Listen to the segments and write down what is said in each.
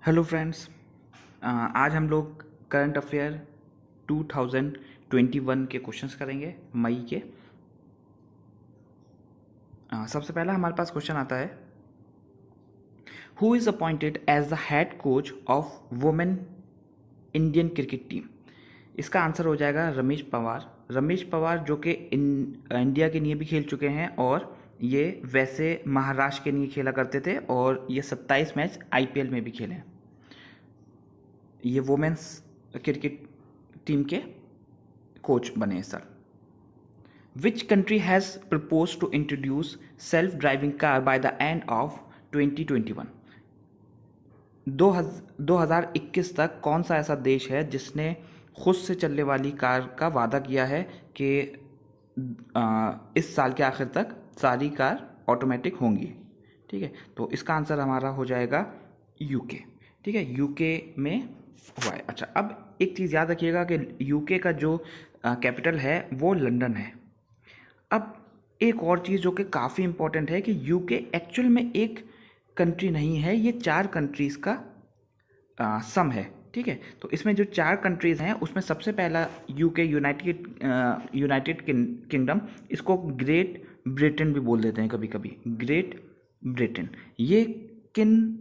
Hello friends. आज हम लोग करंट अफेयर 2021 के क्वेश्चंस करेंगे मई के। सबसे पहला हमारे पास क्वेश्चन आता है, who is appointed as the head coach of women Indian cricket team. इसका आंसर हो जाएगा रमेश पवार। रमेश पवार जो कि इंडिया के लिए भी खेल चुके हैं और ये वैसे महाराष्ट्र के लिए खेला करते थे और ये 27 मैच आईपीएल में भी खेले हैं। ये वुमेन्स क्रिकेट टीम के कोच बने sir. Which country has propose to introduce self driving car by the end of 2021। 2021 तक कौन सा ऐसा देश है जिसने खुद से चलने वाली कार का वादा किया है कि इस साल के आखिर तक सारी कार ऑटोमेटिक होंगी। ठीक है, तो इसका आंसर हमारा हो जाएगा यूके। ठीक है, यूके में हुआ है। अच्छा, अब एक चीज़ याद रखिएगा कि यूके का जो कैपिटल है वो लंदन है। अब एक और चीज़ जो कि काफ़ी इम्पोर्टेंट है कि यूके एक्चुअल में एक कंट्री नहीं है, ये 4 कंट्रीज़ का सम है। ठीक है, तो इसमें जो 4 कंट्रीज़ हैं उसमें सबसे पहला यूके यूनाइटेड किंगडम, इसको ग्रेट ब्रिटेन भी बोल देते हैं कभी कभी, ग्रेट ब्रिटेन। ये किन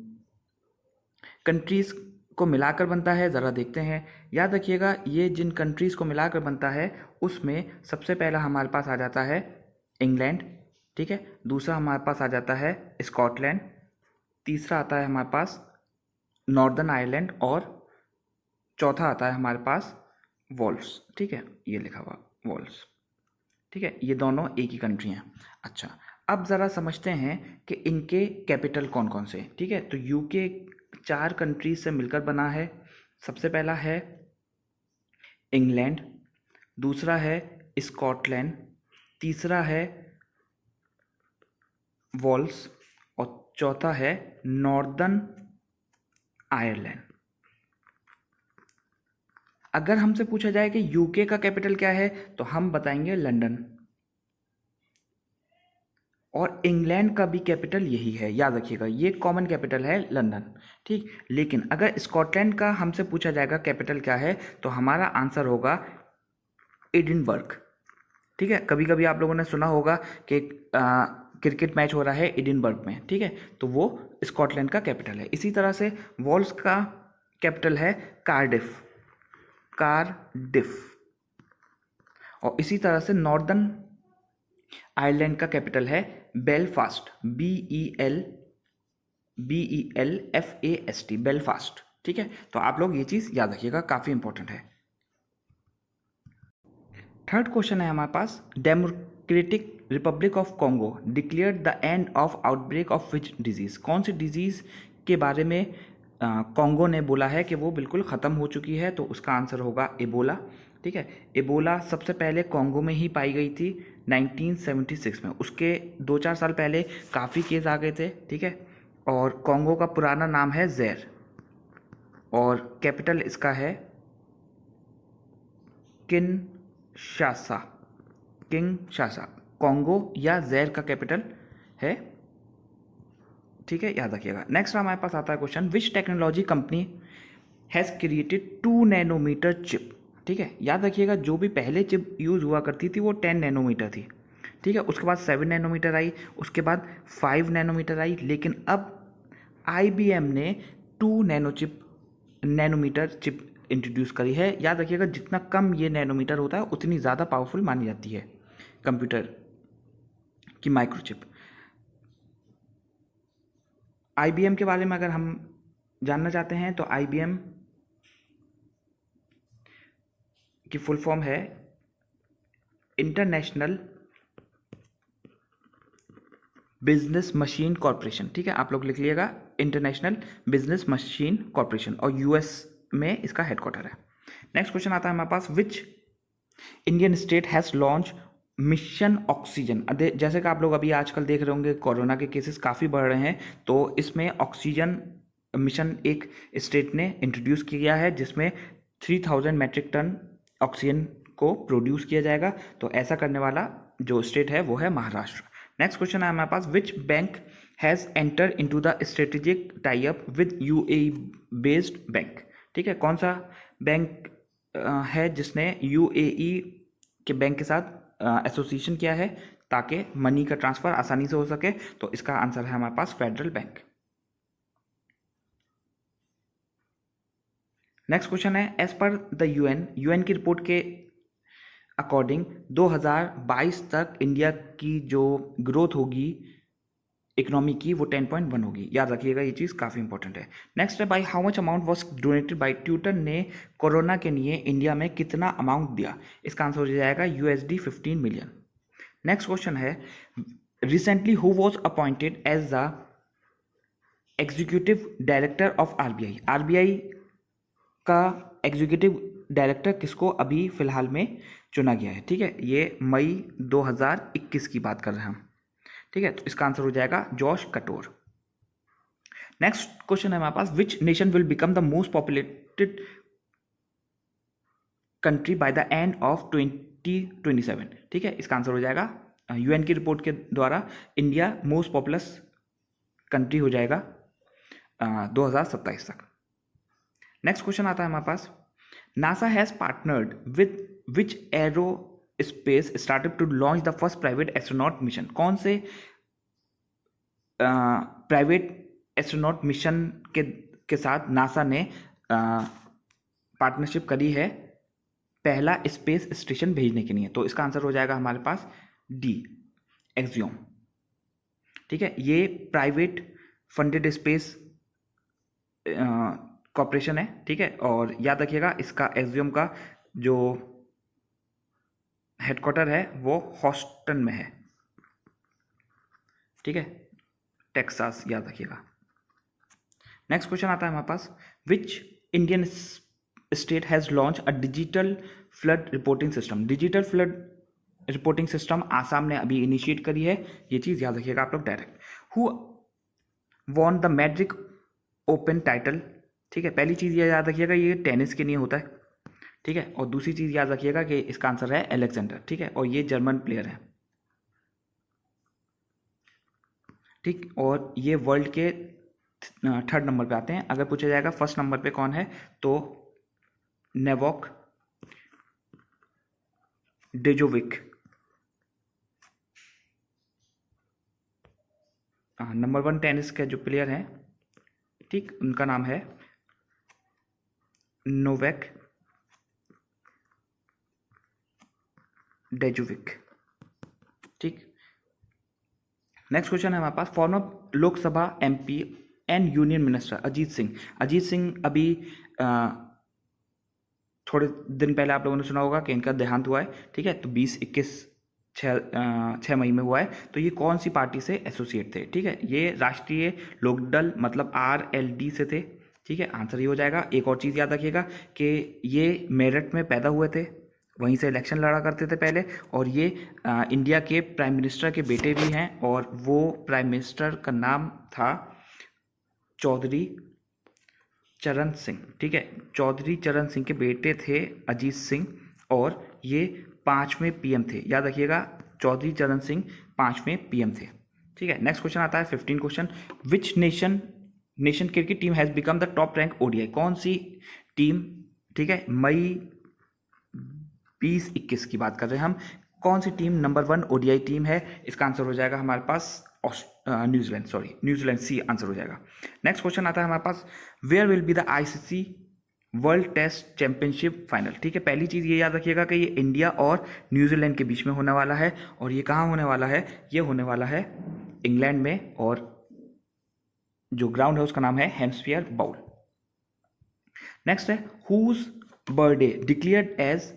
कंट्रीज़ को मिलाकर बनता है ज़रा देखते हैं। याद रखिएगा, ये जिन कंट्रीज़ को मिलाकर बनता है उसमें सबसे पहला हमारे पास आ जाता है इंग्लैंड। ठीक है, दूसरा हमारे पास आ जाता है स्कॉटलैंड, तीसरा आता है हमारे पास नॉर्दर्न आयरलैंड और चौथा आता है हमारे पास वॉल्स। ठीक है, ये लिखा हुआ वॉल्स। ठीक है, ये दोनों एक ही कंट्री हैं। अच्छा, अब ज़रा समझते हैं कि इनके कैपिटल कौन कौन से। ठीक है, तो यूके 4 कंट्रीज से मिलकर बना है। सबसे पहला है इंग्लैंड, दूसरा है स्कॉटलैंड, तीसरा है वॉल्स और चौथा है नॉर्दर्न आयरलैंड। अगर हमसे पूछा जाए कि यूके का कैपिटल क्या है तो हम बताएंगे लंदन, और इंग्लैंड का भी कैपिटल यही है। याद रखिएगा, ये कॉमन कैपिटल है लंदन। ठीक, लेकिन अगर स्कॉटलैंड का हमसे पूछा जाएगा कैपिटल क्या है तो हमारा आंसर होगा एडिनबर्ग। ठीक है, कभी कभी आप लोगों ने सुना होगा कि क्रिकेट मैच हो रहा है एडिनबर्ग में। ठीक है, तो वो स्कॉटलैंड का कैपिटल है। इसी तरह से वॉल्स का कैपिटल है कार्डिफ, कार्डिफ। और इसी तरह से नॉर्दर्न आयरलैंड का कैपिटल है बेलफास्ट, BELFAST, बेलफास्ट। ठीक है, तो आप लोग ये चीज़ याद रखिएगा, काफ़ी इंपॉर्टेंट है। थर्ड क्वेश्चन है हमारे पास, Democratic Republic of Congo declared the end of outbreak of which disease. कौन सी डिजीज़ के बारे में कॉन्गो ने बोला है कि वो बिल्कुल ख़त्म हो चुकी है, तो उसका आंसर होगा एबोला। ठीक है, एबोला सबसे पहले कॉन्गो में ही पाई गई थी 1976 में। उसके 2-4 साल पहले काफ़ी केस आ गए थे। ठीक है, और कॉन्गो का पुराना नाम है ज़ैर और कैपिटल इसका है किनशासा। किनशासा कॉन्गो या ज़ैर का कैपिटल है। ठीक है, याद रखिएगा। नेक्स्ट हमारे पास आता है question, which technology company has created 2 nanometre chip. ठीक है, याद रखिएगा, जो भी पहले चिप यूज़ हुआ करती थी वो 10 नैनोमीटर थी। ठीक है, उसके बाद 7 नैनोमीटर आई, उसके बाद 5 नैनोमीटर आई, लेकिन अब IBM ने 2 नैनोमीटर चिप इंट्रोड्यूस करी है। याद रखिएगा, जितना कम ये नैनोमीटर होता है उतनी ज़्यादा पावरफुल मानी जाती है कंप्यूटर की माइक्रोचिप। IBM के बारे में अगर हम जानना चाहते हैं तो IBM की फुल फॉर्म है इंटरनेशनल बिजनेस मशीन कॉरपोरेशन। ठीक है, आप लोग लिख लीजिएगा इंटरनेशनल बिजनेस मशीन कॉरपोरेशन, और US में इसका हेडक्वार्टर है। नेक्स्ट क्वेश्चन आता है हमारे पास, which Indian state has launch Mission Oxygen. जैसे कि आप लोग अभी आजकल देख रहे होंगे कोरोना के केसेस काफ़ी बढ़ रहे हैं, तो इसमें ऑक्सीजन मिशन एक स्टेट ने इंट्रोड्यूस किया है जिसमें 3000 मैट्रिक टन ऑक्सीजन को प्रोड्यूस किया जाएगा। तो ऐसा करने वाला जो स्टेट है वो है महाराष्ट्र। नेक्स्ट क्वेश्चन है हमारे पास, which bank has enter into the strategic tie up with UAE based bank. ठीक है, कौन सा बैंक है जिसने यूएई के बैंक के साथ एसोसिएशन किया है ताकि मनी का ट्रांसफर आसानी से हो सके? तो इसका आंसर है हमारे पास फेडरल बैंक। नेक्स्ट क्वेश्चन है, एज पर द यूएन की रिपोर्ट के अकॉर्डिंग 2022 तक इंडिया की जो ग्रोथ होगी इकोनॉमी की वो 10.1 होगी। याद रखिएगा, ये चीज़ काफ़ी इंपॉर्टेंट है। नेक्स्ट है, by how much amount was donated by Twitter ने कोरोना के लिए इंडिया में कितना अमाउंट दिया? इसका आंसर हो जाएगा USD 15 मिलियन। नेक्स्ट क्वेश्चन है, recently who was appointed as the executive director of RBI? RBI का एग्जीक्यूटिव डायरेक्टर किसको अभी फिलहाल में चुना गया है? ठीक है, ये मई 2021 की बात कर रहे हैं हम। ठीक है, तो इसका आंसर हो जाएगा जॉश कटोर। नेक्स्ट क्वेश्चन है हमारे पास, which nation will become the most populated country by the end of 2027? ठीक है, इसका आंसर हो जाएगा यूएन की रिपोर्ट के द्वारा इंडिया मोस्ट पॉपुलस कंट्री हो जाएगा 2027 तक। नेक्स्ट क्वेश्चन आता है हमारे पास, NASA has partnered with which aero space startup to launch the first private astronaut mission? कौन से प्राइवेट एस्ट्रोनॉट मिशन के साथ नासा ने पार्टनरशिप करी है पहला स्पेस स्टेशन भेजने के लिए? तो इसका आंसर हो जाएगा हमारे पास डी, एक्सियोम। ठीक है, ये प्राइवेट फंडेड स्पेस कॉर्पोरेशन है। ठीक है, और याद रखिएगा इसका एक्सियोम का जो हेडक्वार्टर है वो हॉस्टन में है। ठीक है, टेक्सास, याद रखिएगा। नेक्स्ट क्वेश्चन आता है हमारे पास, which Indian state has launch a digital flood reporting system? Digital flood reporting system Assam ने अभी इनिशिएट करी है, ये चीज़ याद रखिएगा आप लोग direct. Who won the Madrid open title? ठीक है, पहली चीज़ ये याद रखिएगा ये टेनिस के लिए होता है। ठीक है, और दूसरी चीज़ याद रखिएगा कि इसका आंसर है अलेक्जेंडर। ठीक है, और ये जर्मन प्लेयर है। ठीक, और ये वर्ल्ड के थर्ड नंबर पे आते हैं। अगर पूछा जाएगा फर्स्ट नंबर पे कौन है तो नेवोक डेजोविक। नंबर 1 टेनिस के जो प्लेयर हैं, ठीक, उनका नाम है नोवेक डेजोविक। ठीक, नेक्स्ट क्वेश्चन है हमारे पास, former Lok Sabha MP and union minister Ajit Singh. Ajit Singh अभी थोड़े दिन पहले आप लोगों ने सुना होगा कि इनका देहांत हुआ है। ठीक है, तो 6 मई में हुआ है। तो ये कौन सी पार्टी से एसोसिएट थे? ठीक है, ये राष्ट्रीय लोकदल मतलब RLD से थे। ठीक है, आंसर ये हो जाएगा। एक और चीज़ याद रखिएगा कि ये मेरठ में पैदा हुए थे, वहीं से इलेक्शन लड़ा करते थे पहले, और ये इंडिया के प्राइम मिनिस्टर के बेटे भी हैं, और वो प्राइम मिनिस्टर का नाम था चौधरी चरण सिंह। ठीक है, चौधरी चरण सिंह के बेटे थे अजीत सिंह, और ये 5वें PM थे। याद रखिएगा, चौधरी चरण सिंह 5वें PM थे। ठीक है, नेक्स्ट क्वेश्चन आता है 15 question, which nation cricket team has become the top rank ODI? कौन सी टीम, ठीक है, मई 2021 की बात कर रहे हैं हम, कौन सी टीम नंबर 1 ODI टीम है? इसका आंसर हो जाएगा हमारे पास न्यूजीलैंड, सी आंसर हो जाएगा। नेक्स्ट क्वेश्चन आता है हमारे पास, where will be the ICC world test championship final? ठीक है, पहली चीज़ ये याद रखिएगा कि ये इंडिया और न्यूजीलैंड के बीच में होने वाला है, और ये कहाँ होने वाला है? ये होने वाला है इंग्लैंड में, और जो ग्राउंड है उसका नाम है हेम्सफियर बाउल। नेक्स्ट है, हुज बर्थडे डिक्लेयर्ड एज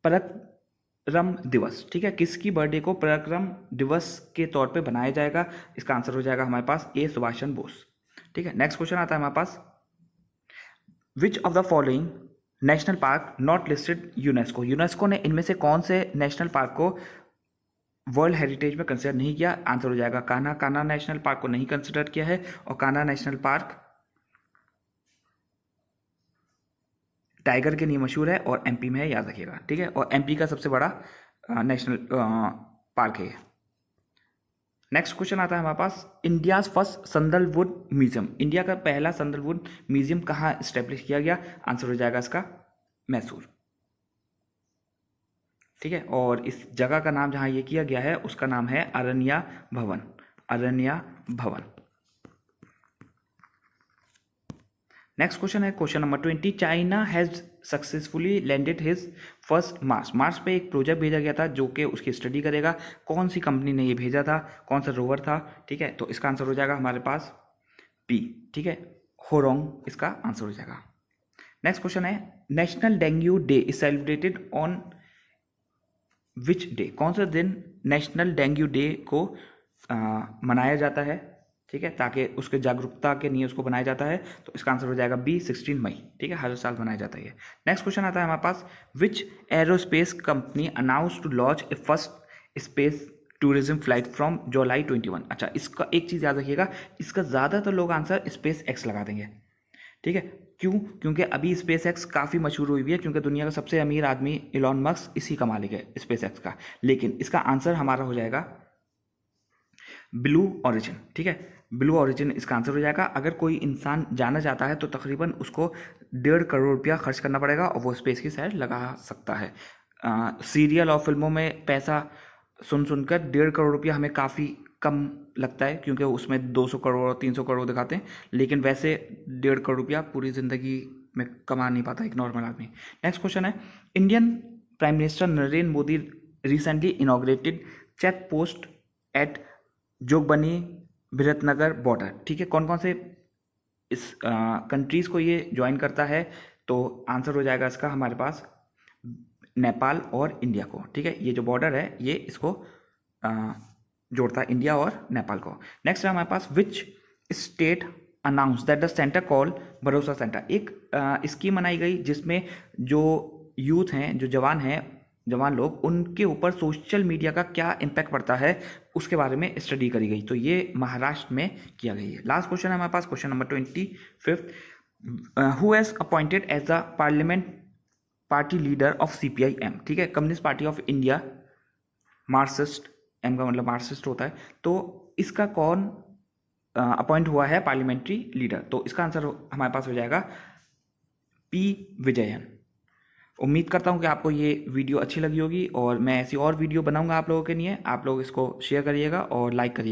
पराक्रम दिवस? ठीक है, किसकी बर्थडे को पराक्रम दिवस के तौर पे बनाया जाएगा? इसका आंसर हो जाएगा हमारे पास सुभाष चंद्र बोस। ठीक है, नेक्स्ट क्वेश्चन आता है हमारे पास, which of the following national park not listed UNESCO ने इनमें से कौन से नेशनल पार्क को वर्ल्ड हेरिटेज में कंसिडर नहीं किया? आंसर हो जाएगा कान्हा नेशनल पार्क को नहीं कंसिडर किया है, और कान्हा नेशनल पार्क टाइगर के लिए मशहूर है और MP में है, याद रखिएगा। ठीक है, और MP का सबसे बड़ा नेशनल पार्क है। नेक्स्ट क्वेश्चन आता है हमारे पास, India's first sandalwood museum, India का पहला सैंडलवुड म्यूजियम कहाँ स्टेब्लिश किया गया? आंसर हो जाएगा इसका मैसूर। ठीक है, और इस जगह का नाम जहाँ ये किया गया है उसका नाम है अरण्या भवन, अरण्या भवन। नेक्स्ट क्वेश्चन है question number 20, China has successfully landed his first Mars, Mars पे एक प्रोजेक्ट भेजा गया था जो कि उसकी स्टडी करेगा। कौन सी कंपनी ने ये भेजा था, कौन सा रोवर था? ठीक है, तो इसका आंसर हो जाएगा हमारे पास पी। ठीक है, होरोंग इसका आंसर हो जाएगा। नेक्स्ट क्वेश्चन है, national dengue day is celebrated on which day, कौन सा दिन नेशनल डेंगू डे को मनाया जाता है? ठीक है, ताकि उसके जागरूकता के लिए उसको बनाया जाता है, तो इसका आंसर हो जाएगा बी 16 मई। ठीक है, हर साल बनाया जाता है। नेक्स्ट क्वेश्चन आता है हमारे पास, which aerospace company announce to launch a first space tourism flight from July 21। अच्छा, इसका एक चीज़ याद रखिएगा, इसका ज़्यादातर लोग आंसर स्पेस एक्स लगा देंगे। ठीक है, क्यों? क्योंकि अभी स्पेस एक्स काफ़ी मशहूर हुई हुई है, क्योंकि दुनिया का सबसे अमीर आदमी इलॉन मस्क इसी का मालिक है, स्पेस एक्स का। लेकिन इसका आंसर हमारा हो जाएगा ब्लू ओरिजिन। ठीक है, ब्लू ओरिजिन इसका आंसर हो जाएगा। अगर कोई इंसान जाना चाहता है तो तकरीबन उसको 1.5 करोड़ रुपया खर्च करना पड़ेगा और वो स्पेस की सैर लगा सकता है। सीरियल और फिल्मों में पैसा सुनकर 1.5 करोड़ रुपया हमें काफ़ी कम लगता है, क्योंकि उसमें 200 करोड़ और 300 करोड़ दिखाते हैं, लेकिन वैसे 1.5 करोड़ रुपया पूरी ज़िंदगी में कमा नहीं पाता एक नॉर्मल आदमी। नेक्स्ट क्वेश्चन है, Indian prime minister Narendra Modi recently inaugurated check post at Jogbani Biratnagar border. ठीक है, कौन कौन से इस कंट्रीज़ को ये ज्वाइन करता है? तो आंसर हो जाएगा इसका हमारे पास नेपाल और इंडिया को। ठीक है, ये जो बॉर्डर है ये इसको जोड़ता है, इंडिया और नेपाल को। नेक्स्ट है हमारे पास, which state announce that the centre call Bharosa centre, एक स्कीम बनाई गई जिसमें जो यूथ हैं, जो जवान लोग, उनके ऊपर सोशल मीडिया का क्या इम्पैक्ट पड़ता है उसके बारे में स्टडी करी गई। तो ये महाराष्ट्र में किया गई है। लास्ट क्वेश्चन है हमारे पास question number 25, who has appointed as the parliament party leader of CPI-M। ठीक है, Communist Party of India, Marxist, M का मतलब मार्क्सिस्ट होता है, तो इसका कौन अपॉइंट हुआ है पार्लियामेंट्री लीडर? तो इसका आंसर हमारे पास हो जाएगा P विजयन। उम्मीद करता हूँ कि आपको ये वीडियो अच्छी लगी होगी और मैं ऐसी और वीडियो बनाऊंगा आप लोगों के लिए। आप लोग इसको शेयर करिएगा और लाइक करिएगा।